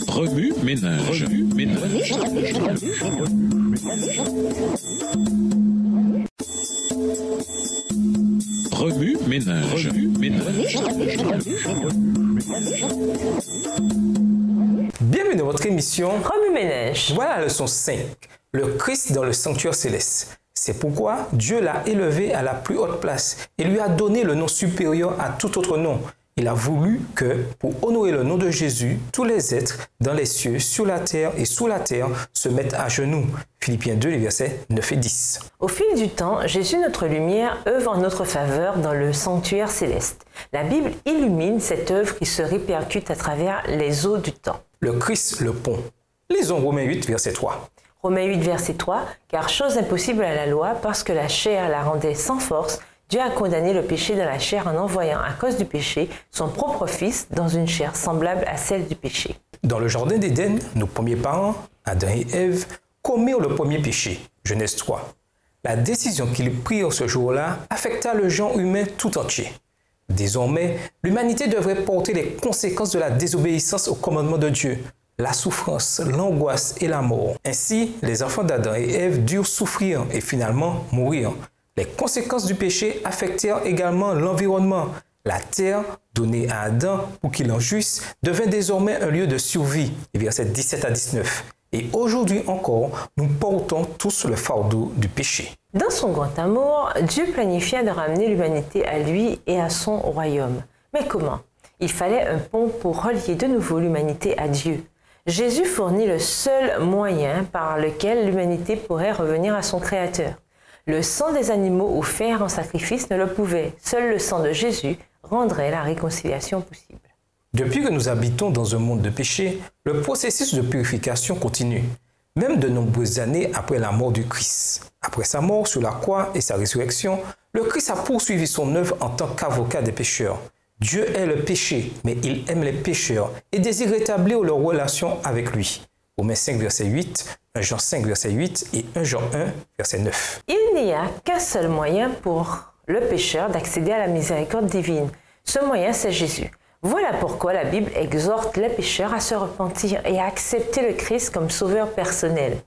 Remue ménage. Remue ménage. Bienvenue dans votre émission Remue ménage. Voilà la leçon 5. Le Christ dans le sanctuaire céleste. C'est pourquoi Dieu l'a élevé à la plus haute place et lui a donné le nom supérieur à tout autre nom. Il a voulu que, pour honorer le nom de Jésus, tous les êtres dans les cieux, sur la terre et sous la terre se mettent à genoux. Philippiens 2, les versets 9 et 10. Au fil du temps, Jésus, notre lumière, œuvre en notre faveur dans le sanctuaire céleste. La Bible illumine cette œuvre qui se répercute à travers les eaux du temps. Le Christ, le pont. Lisons Romains 8, verset 3. Romains 8, verset 3, « Car chose impossible à la loi, parce que la chair la rendait sans force, Dieu a condamné le péché dans la chair en envoyant à cause du péché son propre Fils dans une chair semblable à celle du péché. » Dans le jardin d'Éden, nos premiers parents, Adam et Ève, commirent le premier péché, Genèse 3. La décision qu'ils prirent ce jour-là affecta le genre humain tout entier. Désormais, l'humanité devrait porter les conséquences de la désobéissance au commandement de Dieu, la souffrance, l'angoisse et la mort. Ainsi, les enfants d'Adam et Ève durent souffrir et finalement mourir. Les conséquences du péché affectèrent également l'environnement. La terre, donnée à Adam pour qu'il en jouisse, devint désormais un lieu de survie. Les versets 17 à 19. Et aujourd'hui encore, nous portons tous le fardeau du péché. Dans son grand amour, Dieu planifia de ramener l'humanité à lui et à son royaume. Mais comment? Il fallait un pont pour relier de nouveau l'humanité à Dieu. Jésus fournit le seul moyen par lequel l'humanité pourrait revenir à son Créateur. Le sang des animaux offerts en sacrifice ne le pouvait. Seul le sang de Jésus rendrait la réconciliation possible. Depuis que nous habitons dans un monde de péché, le processus de purification continue, même de nombreuses années après la mort du Christ. Après sa mort sur la croix et sa résurrection, le Christ a poursuivi son œuvre en tant qu'avocat des pécheurs. Dieu est le péché, mais il aime les pécheurs et désire rétablir leur relation avec lui. Romains 5, verset 8, 1 Jean 5, verset 8 et 1 Jean 1, verset 9. Il n'y a qu'un seul moyen pour le pécheur d'accéder à la miséricorde divine. Ce moyen, c'est Jésus. Voilà pourquoi la Bible exhorte les pécheurs à se repentir et à accepter le Christ comme sauveur personnel.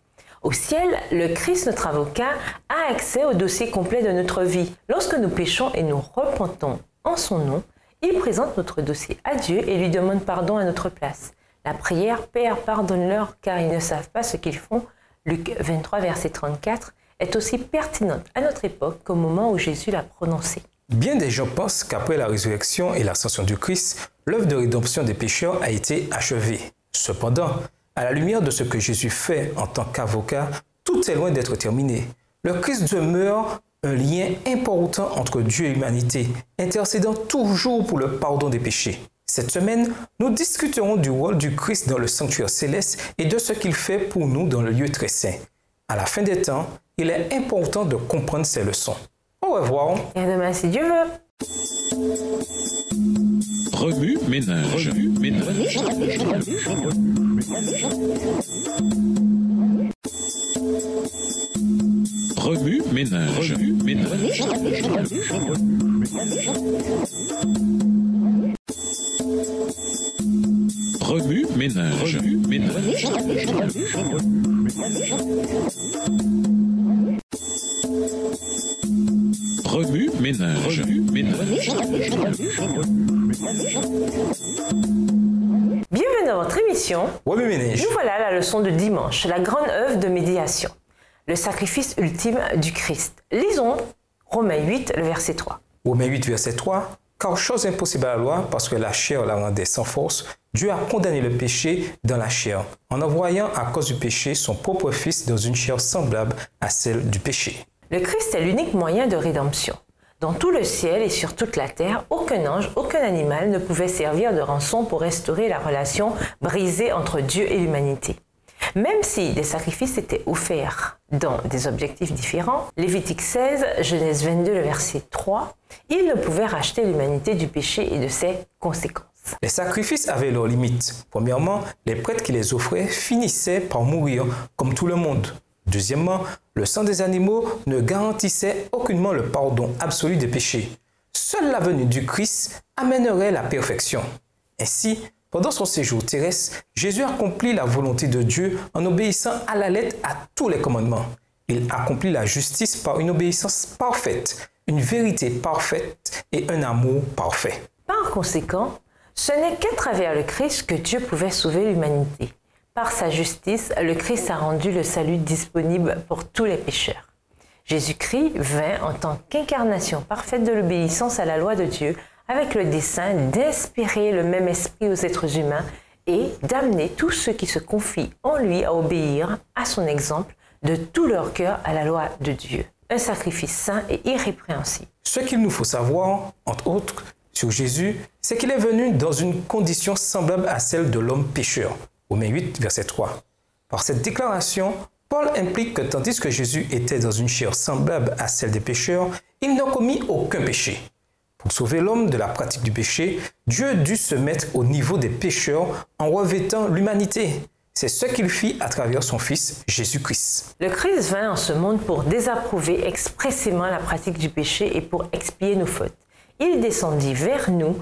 Au ciel, le Christ, notre avocat, a accès au dossier complet de notre vie. Lorsque nous péchons et nous repentons en son nom, il présente notre dossier à Dieu et lui demande pardon à notre place. La prière « Père, pardonne-leur car ils ne savent pas ce qu'ils font » Luc 23, verset 34, est aussi pertinente à notre époque qu'au moment où Jésus l'a prononcée. Bien des gens pensent qu'après la résurrection et l'ascension du Christ, l'œuvre de rédemption des pécheurs a été achevée. Cependant, à la lumière de ce que Jésus fait en tant qu'avocat, tout est loin d'être terminé. Le Christ demeure un lien important entre Dieu et l'humanité, intercédant toujours pour le pardon des péchés. Cette semaine, nous discuterons du rôle du Christ dans le sanctuaire céleste et de ce qu'il fait pour nous dans le lieu très saint. À la fin des temps, il est important de comprendre ces leçons. Au revoir. Et à demain si Dieu veut. Remue ménage. Remue ménage. Remue ménage. Remue ménage. Bienvenue dans votre émission. Remue ménage. Nous voilà à la leçon de dimanche, la grande œuvre de médiation, le sacrifice ultime du Christ. Lisons Romains 8, le verset 3. Romains 8, verset 3. Car chose impossible à la loi, parce que la chair la rendait sans force, Dieu a condamné le péché dans la chair, en envoyant à cause du péché son propre Fils dans une chair semblable à celle du péché. Le Christ est l'unique moyen de rédemption. Dans tout le ciel et sur toute la terre, aucun ange, aucun animal ne pouvait servir de rançon pour restaurer la relation brisée entre Dieu et l'humanité. Même si des sacrifices étaient offerts dans des objectifs différents, Lévitique 16, Genèse 22, le verset 3, ils ne pouvaient racheter l'humanité du péché et de ses conséquences. Les sacrifices avaient leurs limites. Premièrement, les prêtres qui les offraient finissaient par mourir, comme tout le monde. Deuxièmement, le sang des animaux ne garantissait aucunement le pardon absolu des péchés. Seule la venue du Christ amènerait la perfection. Ainsi, Pendant son séjour terrestre, Jésus accomplit la volonté de Dieu en obéissant à la lettre à tous les commandements. Il accomplit la justice par une obéissance parfaite, une vérité parfaite et un amour parfait. Par conséquent, ce n'est qu'à travers le Christ que Dieu pouvait sauver l'humanité. Par sa justice, le Christ a rendu le salut disponible pour tous les pécheurs. Jésus-Christ vint en tant qu'incarnation parfaite de l'obéissance à la loi de Dieu, avec le dessein d'inspirer le même esprit aux êtres humains et d'amener tous ceux qui se confient en lui à obéir à son exemple de tout leur cœur à la loi de Dieu. Un sacrifice saint et irrépréhensible. Ce qu'il nous faut savoir, entre autres, sur Jésus, c'est qu'il est venu dans une condition semblable à celle de l'homme pécheur. Romains 8, verset 3. Par cette déclaration, Paul implique que tandis que Jésus était dans une chair semblable à celle des pécheurs, il n'a commis aucun péché. Pour sauver l'homme de la pratique du péché, Dieu dut se mettre au niveau des pécheurs en revêtant l'humanité. C'est ce qu'il fit à travers son Fils Jésus-Christ. Le Christ vint en ce monde pour désapprouver expressément la pratique du péché et pour expier nos fautes. Il descendit vers nous,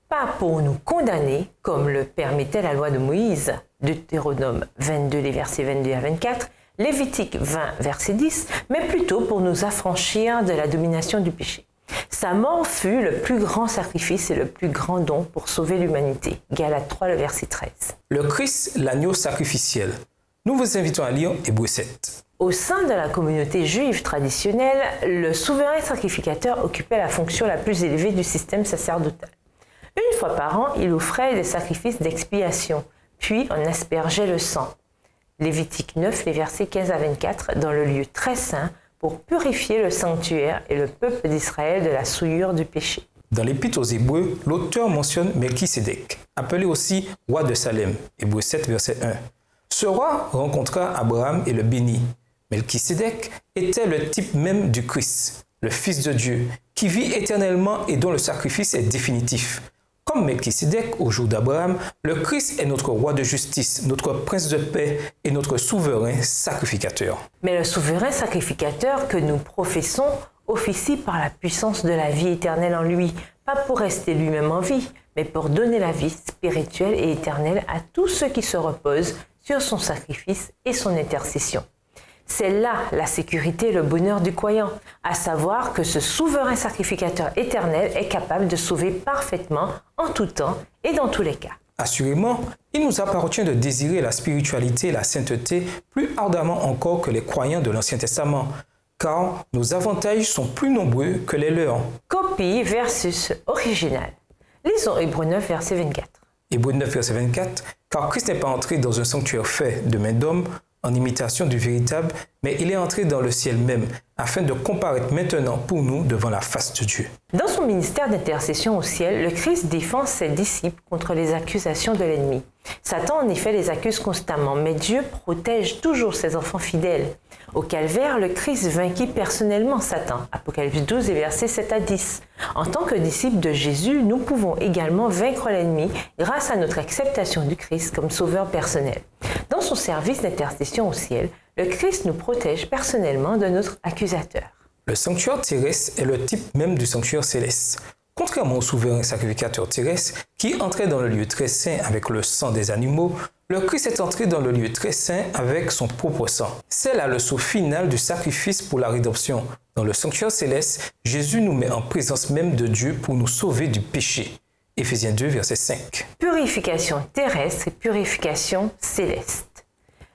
pas pour nous condamner, comme le permettait la loi de Moïse, Deutéronome 22, les versets 22 à 24, Lévitique 20, verset 10, mais plutôt pour nous affranchir de la domination du péché. Sa mort fut le plus grand sacrifice et le plus grand don pour sauver l'humanité. Galates 3, le verset 13. Le Christ, l'agneau sacrificiel. Nous vous invitons à lire Hébreux 7. Au sein de la communauté juive traditionnelle, le souverain sacrificateur occupait la fonction la plus élevée du système sacerdotal. Une fois par an, il offrait des sacrifices d'expiation, puis en aspergeait le sang. Lévitique 9, les versets 15 à 24, dans le lieu très saint, pour purifier le sanctuaire et le peuple d'Israël de la souillure du péché. Dans l'Épître aux Hébreux, l'auteur mentionne Melchisédek, appelé aussi roi de Salem, Hébreux 7, verset 1. Ce roi rencontra Abraham et le bénit. Melchisédek était le type même du Christ, le Fils de Dieu, qui vit éternellement et dont le sacrifice est définitif. Comme Melchisédek au jour d'Abraham, le Christ est notre roi de justice, notre prince de paix et notre souverain sacrificateur. Mais le souverain sacrificateur que nous professons officie par la puissance de la vie éternelle en lui, pas pour rester lui-même en vie, mais pour donner la vie spirituelle et éternelle à tous ceux qui se reposent sur son sacrifice et son intercession. C'est là la sécurité et le bonheur du croyant, à savoir que ce souverain sacrificateur éternel est capable de sauver parfaitement en tout temps et dans tous les cas. Assurément, il nous appartient de désirer la spiritualité et la sainteté plus ardemment encore que les croyants de l'Ancien Testament, car nos avantages sont plus nombreux que les leurs. Copie versus original. Lisons Hébreux 9, verset 24. Hébreux 9, verset 24. Car Christ n'est pas entré dans un sanctuaire fait de main d'homme, en imitation du véritable, mais il est entré dans le ciel même, afin de comparaître maintenant pour nous devant la face de Dieu. Dans son ministère d'intercession au ciel, le Christ défend ses disciples contre les accusations de l'ennemi. Satan en effet les accuse constamment, mais Dieu protège toujours ses enfants fidèles. Au calvaire, le Christ vainquit personnellement Satan. Apocalypse 12 et versets 7 à 10. En tant que disciples de Jésus, nous pouvons également vaincre l'ennemi grâce à notre acceptation du Christ comme sauveur personnel. Dans son service d'intercession au ciel, le Christ nous protège personnellement de notre accusateur. Le sanctuaire terrestre est le type même du sanctuaire céleste. Contrairement au souverain sacrificateur terrestre qui entrait dans le lieu très saint avec le sang des animaux, le Christ est entré dans le lieu très saint avec son propre sang. C'est la leçon finale du sacrifice pour la rédemption. Dans le sanctuaire céleste, Jésus nous met en présence même de Dieu pour nous sauver du péché. Éphésiens 2, verset 5. Purification terrestre et purification céleste.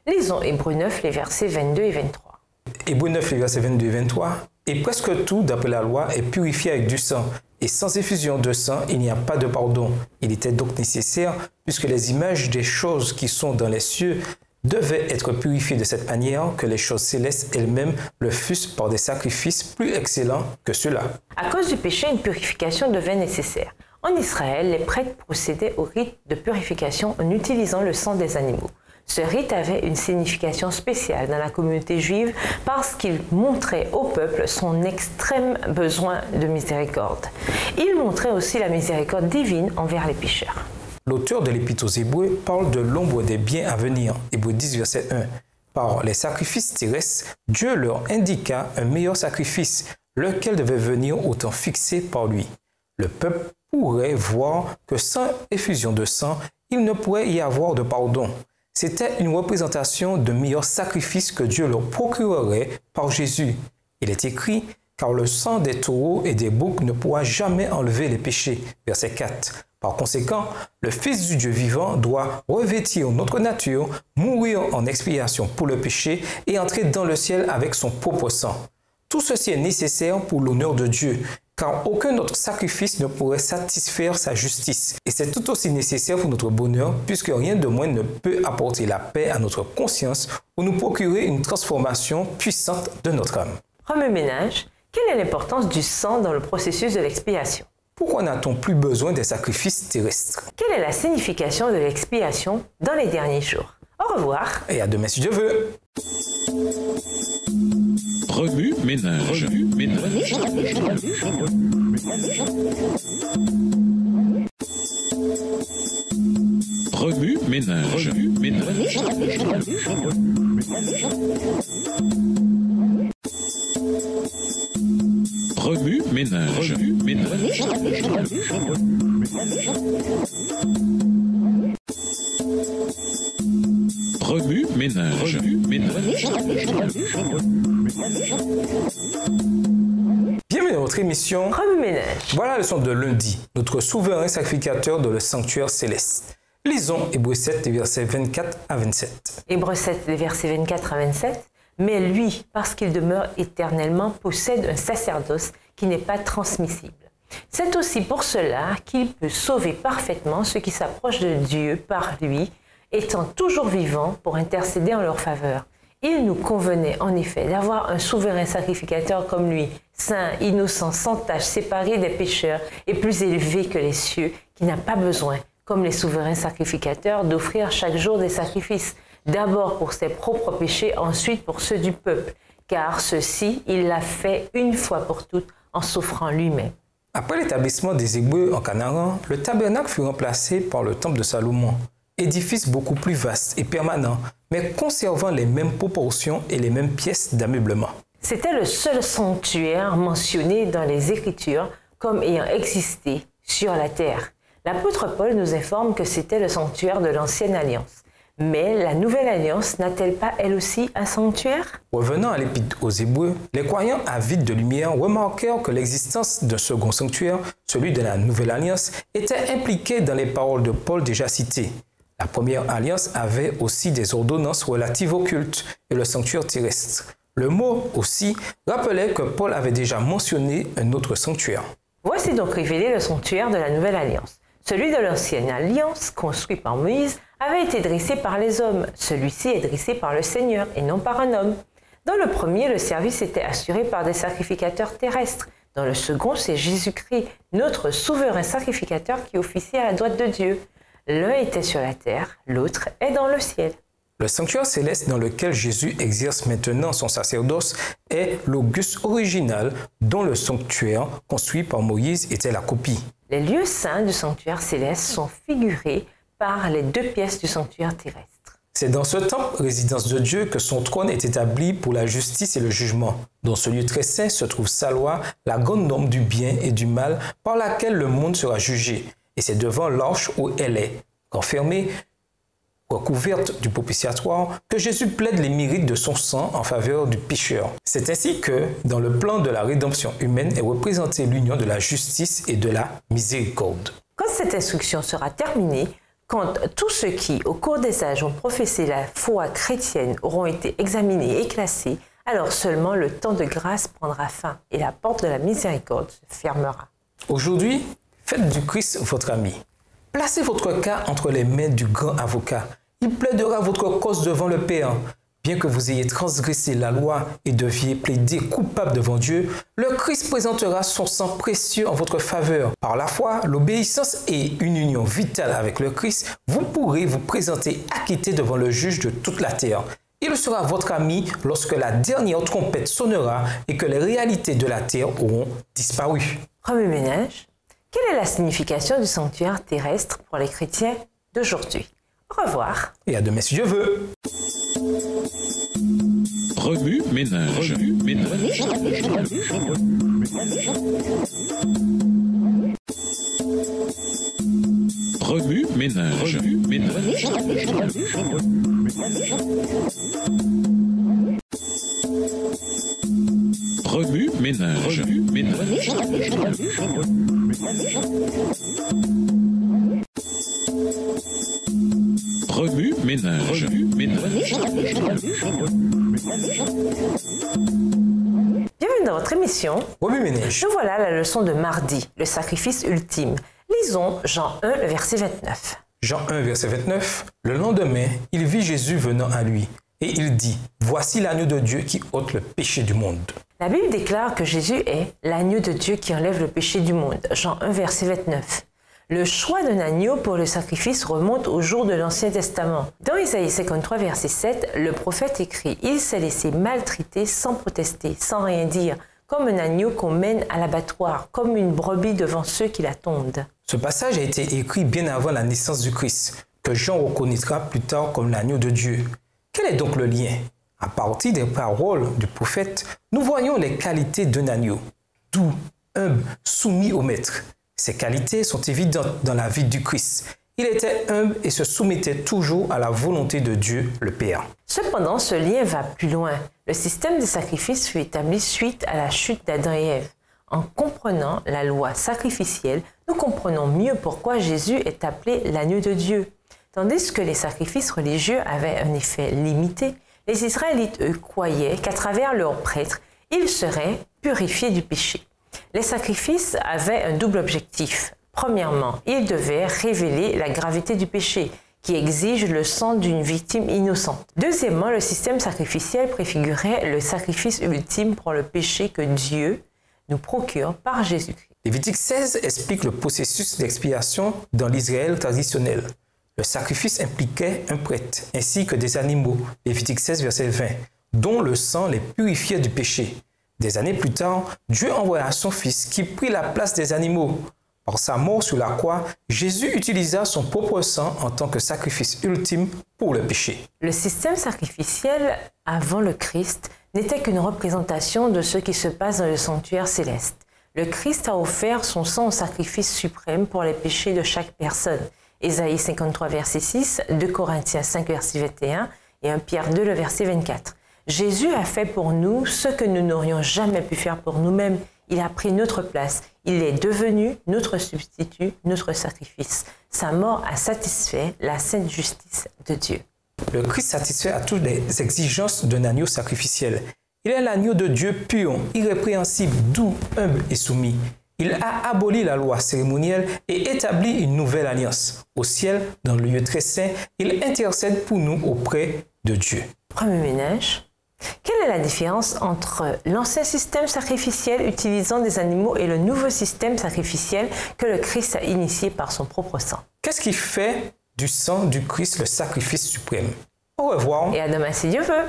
Lisons Hébreux 9, les versets 22 et 23. Hébreux 9, les versets 22 et 23. Et presque tout, d'après la loi, est purifié avec du sang. Et sans effusion de sang, il n'y a pas de pardon. Il était donc nécessaire, puisque les images des choses qui sont dans les cieux devaient être purifiées de cette manière, que les choses célestes elles-mêmes le fussent par des sacrifices plus excellents que ceux-là. À cause du péché, une purification devait nécessaire. En Israël, les prêtres procédaient au rite de purification en utilisant le sang des animaux. Ce rite avait une signification spéciale dans la communauté juive parce qu'il montrait au peuple son extrême besoin de miséricorde. Il montrait aussi la miséricorde divine envers les pécheurs. L'auteur de l'Épître aux Hébreux parle de l'ombre des biens à venir, Hébreux 10, verset 1. Par les sacrifices terrestres, Dieu leur indiqua un meilleur sacrifice, lequel devait venir au temps fixé par lui. Le peuple pourrait voir que sans effusion de sang, il ne pourrait y avoir de pardon. C'était une représentation de meilleur sacrifice que Dieu leur procurerait par Jésus. Il est écrit « Car le sang des taureaux et des boucs ne pourra jamais enlever les péchés » verset 4. Par conséquent, le Fils du Dieu vivant doit revêtir notre nature, mourir en expiation pour le péché et entrer dans le ciel avec son propre sang. Tout ceci est nécessaire pour l'honneur de Dieu, car aucun autre sacrifice ne pourrait satisfaire sa justice. Et c'est tout aussi nécessaire pour notre bonheur, puisque rien de moins ne peut apporter la paix à notre conscience ou nous procurer une transformation puissante de notre âme. Remue-ménage, quelle est l'importance du sang dans le processus de l'expiation? Pourquoi n'a-t-on plus besoin des sacrifices terrestres? Quelle est la signification de l'expiation dans les derniers jours? Au revoir. Et à demain si Dieu veut. Remue-ménage. Remue-ménage. Remue-ménage. Remue-ménage. Remue-ménage. Remue-ménage. Remue-ménage. Bienvenue dans notre émission Remue-ménage. Voilà la leçon de lundi, notre souverain sacrificateur dans le sanctuaire céleste. Lisons Hébreux 7, les versets 24 à 27. Hébreux 7, les versets 24 à 27. Mais lui, parce qu'il demeure éternellement, possède un sacerdoce qui n'est pas transmissible. C'est aussi pour cela qu'il peut sauver parfaitement ceux qui s'approchent de Dieu par lui, étant toujours vivant pour intercéder en leur faveur. Il nous convenait en effet d'avoir un souverain sacrificateur comme lui, saint, innocent, sans tache, séparé des pécheurs et plus élevé que les cieux, qui n'a pas besoin, comme les souverains sacrificateurs, d'offrir chaque jour des sacrifices, d'abord pour ses propres péchés, ensuite pour ceux du peuple, car ceci, il l'a fait une fois pour toutes en s'offrant lui-même. Après l'établissement des Hébreux en Canaan, le tabernacle fut remplacé par le temple de Salomon, édifice beaucoup plus vaste et permanent, mais conservant les mêmes proportions et les mêmes pièces d'ameublement. C'était le seul sanctuaire mentionné dans les Écritures comme ayant existé sur la terre. L'apôtre Paul nous informe que c'était le sanctuaire de l'Ancienne Alliance. Mais la Nouvelle Alliance n'a-t-elle pas elle aussi un sanctuaire? Revenant à l'Épître aux Hébreux, les croyants avides de lumière remarquèrent que l'existence d'un second sanctuaire, celui de la Nouvelle Alliance, était impliquée dans les paroles de Paul déjà citées. La première alliance avait aussi des ordonnances relatives au culte et le sanctuaire terrestre. Le mot aussi rappelait que Paul avait déjà mentionné un autre sanctuaire. Voici donc révélé le sanctuaire de la Nouvelle Alliance. Celui de l'Ancienne Alliance, construit par Moïse, avait été dressé par les hommes. Celui-ci est dressé par le Seigneur et non par un homme. Dans le premier, le service était assuré par des sacrificateurs terrestres. Dans le second, c'est Jésus-Christ, notre souverain sacrificateur qui officie à la droite de Dieu. L'un était sur la terre, l'autre est dans le ciel. Le sanctuaire céleste dans lequel Jésus exerce maintenant son sacerdoce est l'auguste original dont le sanctuaire construit par Moïse était la copie. Les lieux saints du sanctuaire céleste sont figurés par les deux pièces du sanctuaire terrestre. C'est dans ce temple, résidence de Dieu, que son trône est établi pour la justice et le jugement. Dans ce lieu très saint se trouve sa loi, la grande norme du bien et du mal par laquelle le monde sera jugé. Et c'est devant l'arche où elle est, renfermée, recouverte du propitiatoire, que Jésus plaide les mérites de son sang en faveur du pécheur. C'est ainsi que, dans le plan de la rédemption humaine, est représentée l'union de la justice et de la miséricorde. Quand cette instruction sera terminée, quand tous ceux qui, au cours des âges, ont professé la foi chrétienne auront été examinés et classés, alors seulement le temps de grâce prendra fin et la porte de la miséricorde se fermera. Aujourd'hui, faites du Christ votre ami. Placez votre cas entre les mains du grand avocat. Il plaidera votre cause devant le Père. Bien que vous ayez transgressé la loi et deviez plaider coupable devant Dieu, le Christ présentera son sang précieux en votre faveur. Par la foi, l'obéissance et une union vitale avec le Christ, vous pourrez vous présenter acquitté devant le juge de toute la terre. Il sera votre ami lorsque la dernière trompette sonnera et que les réalités de la terre auront disparu. Remue-ménage. Quelle est la signification du sanctuaire terrestre pour les chrétiens d'aujourd'hui? Au revoir. Et à demain si Dieu veut. Remue-ménage. Remue-ménage. Remue-ménage. Remue-ménage. Remue-ménage. Bienvenue dans votre émission. Remue-ménage. Nous voilà à la leçon de mardi, le sacrifice ultime. Lisons Jean 1, le verset 29. Jean 1, verset 29. Le lendemain, il vit Jésus venant à lui. Et il dit, voici l'agneau de Dieu qui ôte le péché du monde. La Bible déclare que Jésus est l'agneau de Dieu qui enlève le péché du monde. Jean 1, verset 29. Le choix d'un agneau pour le sacrifice remonte au jour de l'Ancien Testament. Dans Isaïe 53, verset 7, le prophète écrit « Il s'est laissé maltraiter sans protester, sans rien dire, comme un agneau qu'on mène à l'abattoir, comme une brebis devant ceux qui la tondent. » Ce passage a été écrit bien avant la naissance du Christ, que Jean reconnaîtra plus tard comme l'agneau de Dieu. Quel est donc le lien? À partir des paroles du prophète, nous voyons les qualités d'un agneau, doux, humble, soumis au maître. Ces qualités sont évidentes dans la vie du Christ. Il était humble et se soumettait toujours à la volonté de Dieu, le Père. Cependant, ce lien va plus loin. Le système des sacrifices fut établi suite à la chute d'Adam et Ève. En comprenant la loi sacrificielle, nous comprenons mieux pourquoi Jésus est appelé l'agneau de Dieu. Tandis que les sacrifices religieux avaient un effet limité, les Israélites, eux, croyaient qu'à travers leurs prêtres, ils seraient purifiés du péché. Les sacrifices avaient un double objectif. Premièrement, ils devaient révéler la gravité du péché, qui exige le sang d'une victime innocente. Deuxièmement, le système sacrificiel préfigurait le sacrifice ultime pour le péché que Dieu nous procure par Jésus-Christ. Lévitique 16 explique le processus d'expiation dans l'Israël traditionnel. Le sacrifice impliquait un prêtre, ainsi que des animaux, Lévitique 16, verset 20, dont le sang les purifiait du péché. Des années plus tard, Dieu envoya son Fils qui prit la place des animaux. Par sa mort sur la croix, Jésus utilisa son propre sang en tant que sacrifice ultime pour le péché. Le système sacrificiel avant le Christ n'était qu'une représentation de ce qui se passe dans le sanctuaire céleste. Le Christ a offert son sang au sacrifice suprême pour les péchés de chaque personne. Ésaïe 53, verset 6, 2 Corinthiens 5, verset 21 et 1 Pierre 2, le verset 24. Jésus a fait pour nous ce que nous n'aurions jamais pu faire pour nous-mêmes. Il a pris notre place. Il est devenu notre substitut, notre sacrifice. Sa mort a satisfait la sainte justice de Dieu. Le Christ satisfait à toutes les exigences d'un agneau sacrificiel. Il est l'agneau de Dieu pur, irrépréhensible, doux, humble et soumis. Il a aboli la loi cérémonielle et établi une nouvelle alliance. Au ciel, dans le lieu très saint, il intercède pour nous auprès de Dieu. Remue-ménage. Quelle est la différence entre l'ancien système sacrificiel utilisant des animaux et le nouveau système sacrificiel que le Christ a initié par son propre sang? Qu'est-ce qui fait du sang du Christ le sacrifice suprême? Au revoir. Et à demain si Dieu veut.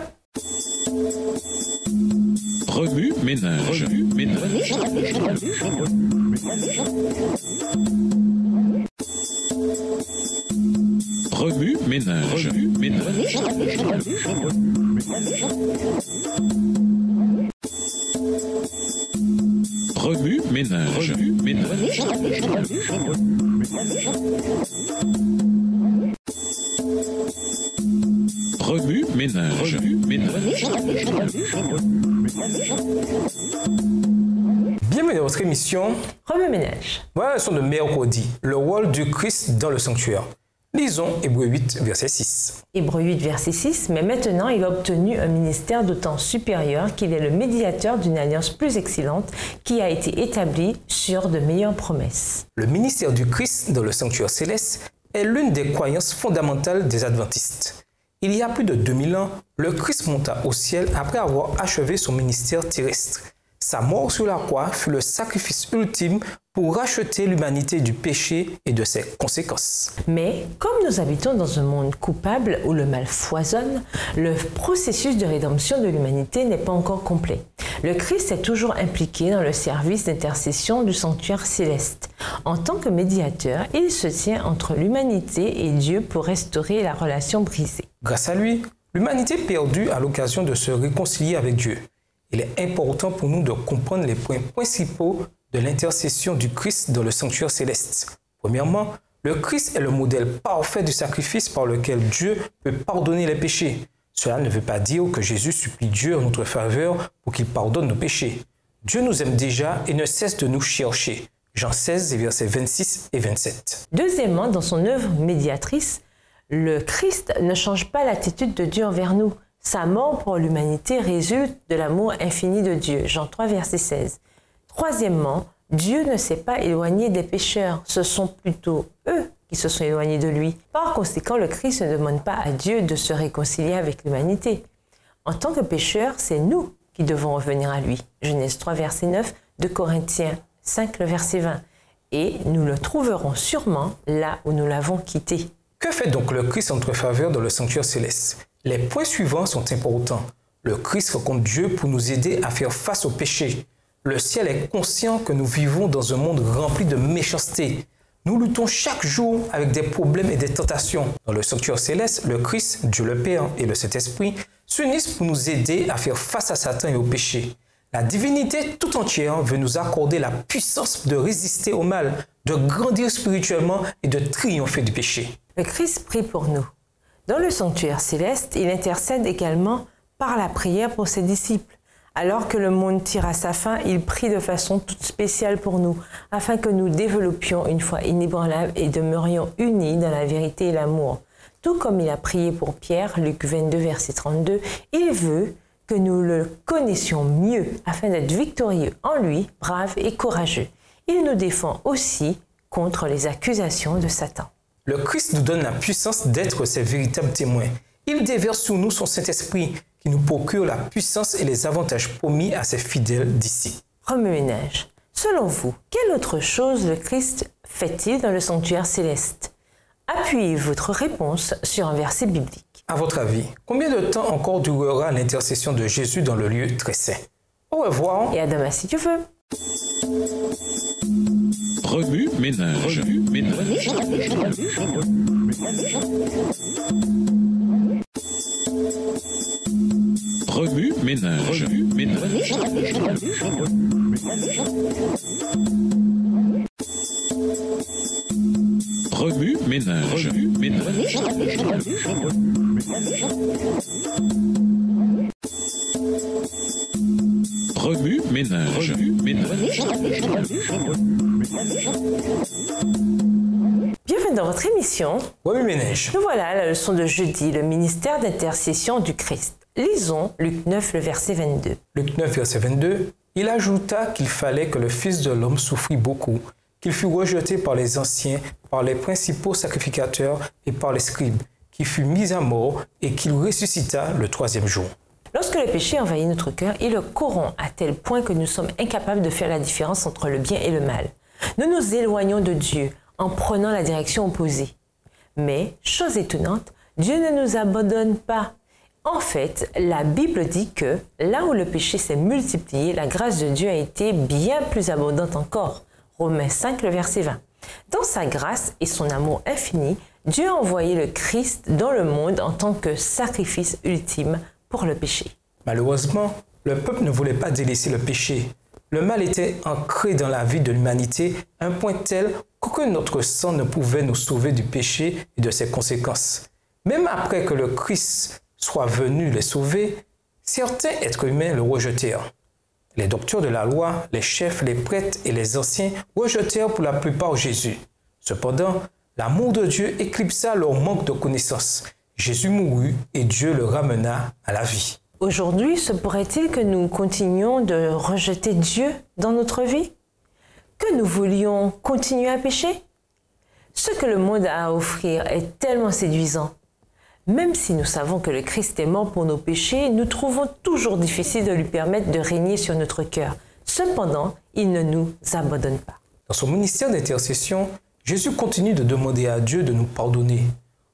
Remue-ménage. Remue-ménage. Remue-ménage. Remue-ménage. Bienvenue dans votre émission Remue-ménage. Voilà la leçon de mercredi, le rôle du Christ dans le sanctuaire. Lisons Hébreux 8, verset 6. Hébreux 8, verset 6. Mais maintenant, il a obtenu un ministère d'autant supérieur qu'il est le médiateur d'une alliance plus excellente qui a été établie sur de meilleures promesses. Le ministère du Christ dans le sanctuaire céleste est l'une des croyances fondamentales des adventistes. Il y a plus de 2000 ans, le Christ monta au ciel après avoir achevé son ministère terrestre. Sa mort sur la croix fut le sacrifice ultime pour racheter l'humanité du péché et de ses conséquences. Mais comme nous habitons dans un monde coupable où le mal foisonne, le processus de rédemption de l'humanité n'est pas encore complet. Le Christ est toujours impliqué dans le service d'intercession du sanctuaire céleste. En tant que médiateur, il se tient entre l'humanité et Dieu pour restaurer la relation brisée. Grâce à lui, l'humanité perdue a l'occasion de se réconcilier avec Dieu. Il est important pour nous de comprendre les points principaux de l'intercession du Christ dans le sanctuaire céleste. Premièrement, Le Christ est le modèle parfait du sacrifice par lequel Dieu peut pardonner les péchés. Cela ne veut pas dire que Jésus supplie Dieu en notre faveur pour qu'il pardonne nos péchés. Dieu nous aime déjà et ne cesse de nous chercher. Jean 16, versets 26 et 27. Deuxièmement, dans son œuvre médiatrice, le Christ ne change pas l'attitude de Dieu envers nous. Sa mort pour l'humanité résulte de l'amour infini de Dieu. Jean 3, verset 16. Troisièmement, Dieu ne s'est pas éloigné des pécheurs. Ce sont plutôt eux qui se sont éloignés de lui. Par conséquent, le Christ ne demande pas à Dieu de se réconcilier avec l'humanité. En tant que pécheurs, c'est nous qui devons revenir à lui. Genèse 3, verset 9, 2 Corinthiens 5, le verset 20. Et nous le trouverons sûrement là où nous l'avons quitté. Que fait donc le Christ en notre faveur dans le sanctuaire céleste? Les points suivants sont importants. Le Christ rencontre Dieu pour nous aider à faire face au péché. Le ciel est conscient que nous vivons dans un monde rempli de méchanceté. Nous luttons chaque jour avec des problèmes et des tentations. Dans le sanctuaire céleste, le Christ, Dieu le Père et le Saint-Esprit s'unissent pour nous aider à faire face à Satan et au péché. La divinité tout entière veut nous accorder la puissance de résister au mal, de grandir spirituellement et de triompher du péché. Le Christ prie pour nous. Dans le sanctuaire céleste, il intercède également par la prière pour ses disciples. Alors que le monde tire à sa fin, il prie de façon toute spéciale pour nous, afin que nous développions une foi inébranlable et demeurions unis dans la vérité et l'amour. Tout comme il a prié pour Pierre, Luc 22, verset 32, il veut que nous le connaissions mieux, afin d'être victorieux en lui, brave et courageux. Il nous défend aussi contre les accusations de Satan. Le Christ nous donne la puissance d'être ses véritables témoins. Il déverse sur nous son Saint-Esprit qui nous procure la puissance et les avantages promis à ses fidèles d'ici. Remue-ménage. Selon vous, quelle autre chose le Christ fait-il dans le sanctuaire céleste? Appuyez votre réponse sur un verset biblique. À votre avis, combien de temps encore durera l'intercession de Jésus dans le lieu très saint? Au revoir. Et à demain si tu veux. Remue-ménage. Remue-ménage. Remue-ménage. Remue-ménage. Bienvenue dans votre émission. Remue-ménage. Nous voilà à la leçon de jeudi, le ministère d'intercession du Christ. Lisons Luc 9, le verset 22. Luc 9, verset 22. Il ajouta qu'il fallait que le Fils de l'homme souffrit beaucoup, qu'il fût rejeté par les anciens, par les principaux sacrificateurs et par les scribes, qu'il fut mis à mort et qu'il ressuscita le troisième jour. Lorsque le péché envahit notre cœur, il le corrompt à tel point que nous sommes incapables de faire la différence entre le bien et le mal. Nous nous éloignons de Dieu en prenant la direction opposée. Mais, chose étonnante, Dieu ne nous abandonne pas. En fait, la Bible dit que là où le péché s'est multiplié, la grâce de Dieu a été bien plus abondante encore. Romains 5, le verset 20. Dans sa grâce et son amour infini, Dieu a envoyé le Christ dans le monde en tant que sacrifice ultime pour le péché. Malheureusement, le peuple ne voulait pas délaisser le péché. Le mal était ancré dans la vie de l'humanité à un point tel qu'aucun autre sang ne pouvait nous sauver du péché et de ses conséquences. Même après que le Christ soit venu les sauver, certains êtres humains le rejetèrent. Les docteurs de la loi, les chefs, les prêtres et les anciens rejetèrent pour la plupart Jésus. Cependant, l'amour de Dieu éclipsa leur manque de connaissance. Jésus mourut et Dieu le ramena à la vie. Aujourd'hui, se pourrait-il que nous continuions de rejeter Dieu dans notre vie? Que nous voulions continuer à pécher? Ce que le monde a à offrir est tellement séduisant. Même si nous savons que le Christ est mort pour nos péchés, nous trouvons toujours difficile de lui permettre de régner sur notre cœur. Cependant, il ne nous abandonne pas. Dans son ministère d'intercession, Jésus continue de demander à Dieu de nous pardonner.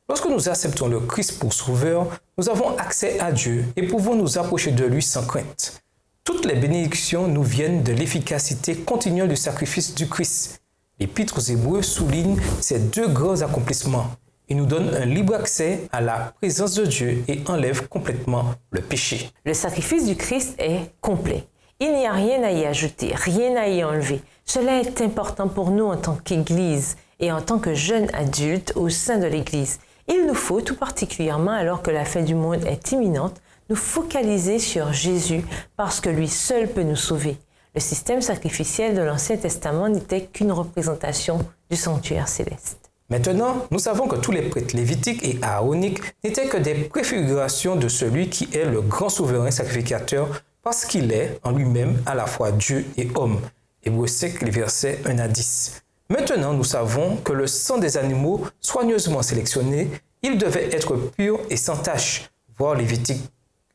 Lorsque nous acceptons le Christ pour sauveur, nous avons accès à Dieu et pouvons nous approcher de lui sans crainte. Toutes les bénédictions nous viennent de l'efficacité continuelle du sacrifice du Christ. L'Épître aux Hébreux souligne ces deux grands accomplissements. Il nous donne un libre accès à la présence de Dieu et enlève complètement le péché. Le sacrifice du Christ est complet. Il n'y a rien à y ajouter, rien à y enlever. Cela est important pour nous en tant qu'Église et en tant que jeunes adultes au sein de l'Église. Il nous faut, tout particulièrement alors que la fin du monde est imminente, nous focaliser sur Jésus parce que lui seul peut nous sauver. Le système sacrificiel de l'Ancien Testament n'était qu'une représentation du sanctuaire céleste. Maintenant, nous savons que tous les prêtres lévitiques et aaroniques n'étaient que des préfigurations de celui qui est le grand souverain sacrificateur parce qu'il est en lui-même à la fois Dieu et homme. Hébreux 5, les versets 1 à 10. Maintenant, nous savons que le sang des animaux soigneusement sélectionné, il devait être pur et sans tache. Voir Lévitique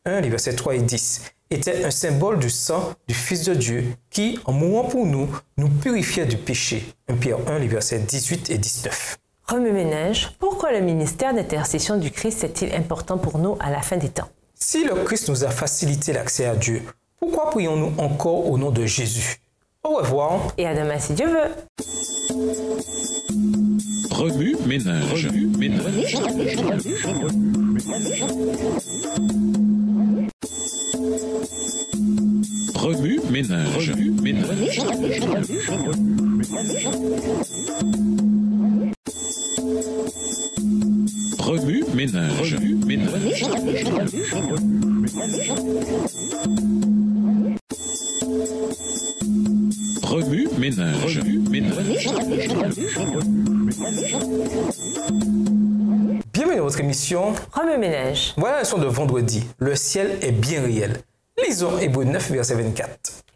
1, les versets 3 et 10. Était un symbole du sang du Fils de Dieu qui, en mourant pour nous, nous purifiait du péché. 1 Pierre 1, les versets 18 et 19. Remue-ménage, pourquoi le ministère d'intercession du Christ est-il important pour nous à la fin des temps? Si le Christ nous a facilité l'accès à Dieu, pourquoi prions-nous encore au nom de Jésus? Au revoir. Et à demain si Dieu veut. Remue-ménage. Remue-ménage. Remue-ménage. Remue-ménage. Bienvenue dans votre émission Remue-ménage. Voilà la leçon de vendredi. Le ciel est bien réel. Lisons Hébreux 9, verset 24.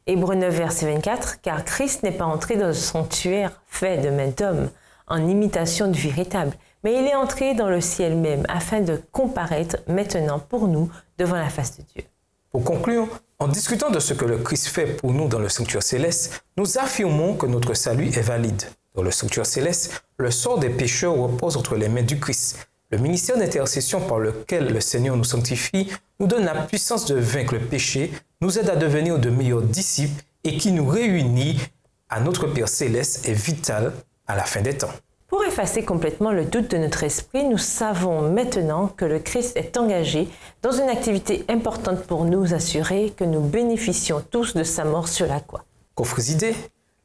Hébreux 9, verset 24. Car Christ n'est pas entré dans le sanctuaire fait de main d'homme, en imitation du véritable, mais il est entré dans le ciel même, afin de comparaître maintenant pour nous devant la face de Dieu. Pour conclure, en discutant de ce que le Christ fait pour nous dans le sanctuaire céleste, nous affirmons que notre salut est valide. Dans le sanctuaire céleste, le sort des pécheurs repose entre les mains du Christ. Le ministère d'intercession par lequel le Seigneur nous sanctifie nous donne la puissance de vaincre le péché, nous aide à devenir de meilleurs disciples et qui nous réunit à notre Père céleste est vital à la fin des temps. Pour effacer complètement le doute de notre esprit, nous savons maintenant que le Christ est engagé dans une activité importante pour nous assurer que nous bénéficions tous de sa mort sur la croix. Coffres idées,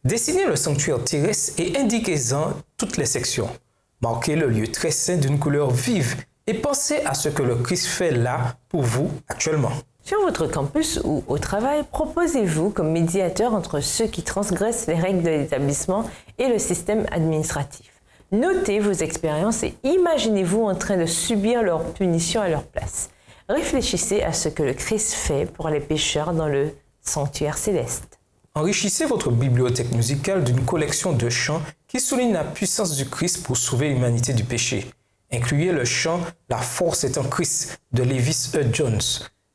dessinez le sanctuaire terrestre et indiquez-en toutes les sections. Marquez le lieu très saint d'une couleur vive et pensez à ce que le Christ fait là pour vous actuellement. Sur votre campus ou au travail, proposez-vous comme médiateur entre ceux qui transgressent les règles de l'établissement et le système administratif. Notez vos expériences et imaginez-vous en train de subir leur punition à leur place. Réfléchissez à ce que le Christ fait pour les pécheurs dans le sanctuaire céleste. Enrichissez votre bibliothèque musicale d'une collection de chants qui soulignent la puissance du Christ pour sauver l'humanité du péché. Incluez le chant « La force est en Christ » de Levis E. Jones.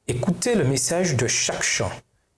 Écoutez le message de chaque chant.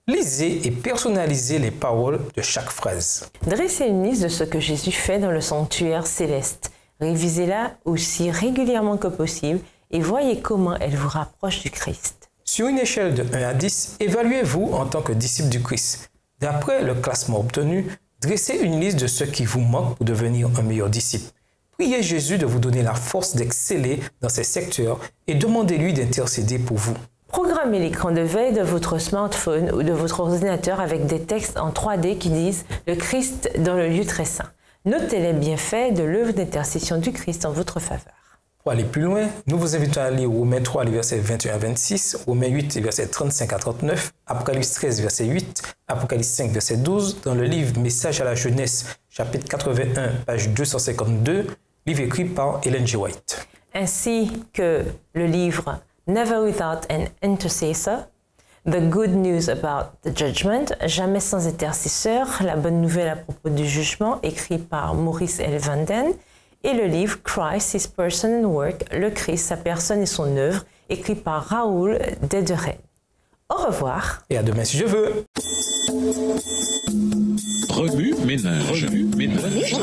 Lisez et personnalisez les paroles de chaque phrase. Dressez une liste de ce que Jésus fait dans le sanctuaire céleste. Révisez-la aussi régulièrement que possible et voyez comment elle vous rapproche du Christ. Sur une échelle de 1 à 10, évaluez-vous en tant que disciple du Christ. D'après le classement obtenu, dressez une liste de ce qui vous manque pour devenir un meilleur disciple. Priez Jésus de vous donner la force d'exceller dans ces secteurs et demandez-lui d'intercéder pour vous. Programmez l'écran de veille de votre smartphone ou de votre ordinateur avec des textes en 3D qui disent « Le Christ dans le lieu très saint ». Notez les bienfaits de l'œuvre d'intercession du Christ en votre faveur. Pour aller plus loin, nous vous invitons à lire Romains 3, les versets 21 à 26, Romains 8, les versets 35 à 39, Apocalypse 13, verset 8, Apocalypse 5, verset 12, dans le livre Message à la jeunesse, chapitre 81, page 252, livre écrit par Ellen G. White. Ainsi que le livre Never Without an Intercessor, The Good News About the Judgment, Jamais sans intercesseur, la bonne nouvelle à propos du jugement, écrit par Maurice L. Vanden, et le livre Christ, His Person and Work, Le Christ, sa personne et son œuvre, écrit par Raoul Dederet. Au revoir. Et à demain si je veux. Remue-ménage. Remue-ménage.